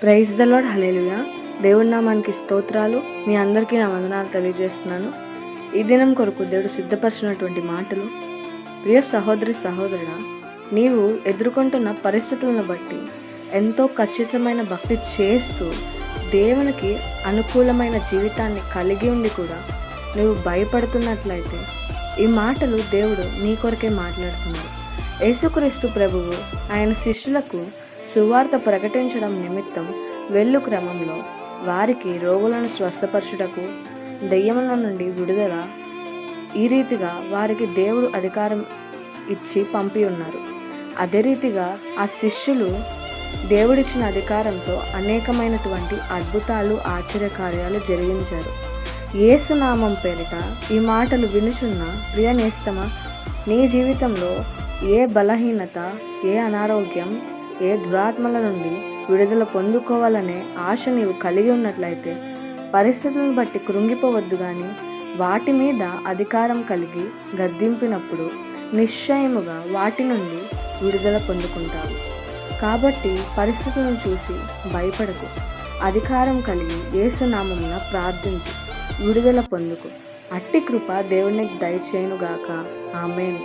Praise the lord. హల్లెలూయా. దేవుని నామానికి స్తోత్రాలు. మీ అందరికీ నా వందనాలు తెలియజేస్తున్నాను. ఈ దినం కొరకు దేవుడు సిద్ధపరిచినటువంటి మాటలు. ప్రియ సహోదరి సహోదరుడా, నీవు ఎదుర్కొంటున్న పరిస్థితులను బట్టి ఎంతో ఖచ్చితమైన భక్తి చేస్తూ దేవునికి అనుకూలమైన జీవితాన్ని కలిగి ఉండి కూడా నువ్వు భయపడుతున్నట్లయితే ఈ మాటలు దేవుడు నీ కొరకే మాట్లాడుతున్నాడు. యేసుక్రీస్తు ప్రభువు ఆయన శిష్యులకు సువార్త ప్రకటించడం నిమిత్తం వెళ్ళు క్రమంలో వారికి రోగులను స్వస్థపరచుటకు, దెయ్యముల నుండి విడుదల, ఈ రీతిగా వారికి దేవుడు అధికారం ఇచ్చి పంపి ఉన్నారు. అదే రీతిగా ఆ శిష్యులు దేవుడిచ్చిన అధికారంతో అనేకమైనటువంటి అద్భుతాలు, ఆశ్చర్యకార్యాలు జరిగించారు. యేసు నామం పేరిట ఈ మాటలు వినుచున్న ప్రియ నేస్తమా, నీ జీవితంలో ఏ బలహీనత, ఏ అనారోగ్యం, ఏ దురాత్మల నుండి విడుదల పొందుకోవాలనే ఆశ నీవు కలిగి ఉన్నట్లయితే పరిస్థితులను బట్టి కృంగిపోవద్దు, కానీ వాటి మీద అధికారం కలిగి గద్దింపినప్పుడు నిశ్చయముగా వాటి నుండి విడుదల పొందుకుంటావు. కాబట్టి పరిస్థితులను చూసి భయపడకు. అధికారం కలిగి యేసు నామమున ప్రార్థించి విడుదల పొందుకు. అట్టి కృప దేవునికి దయచేయునుగాక. ఆమేన్.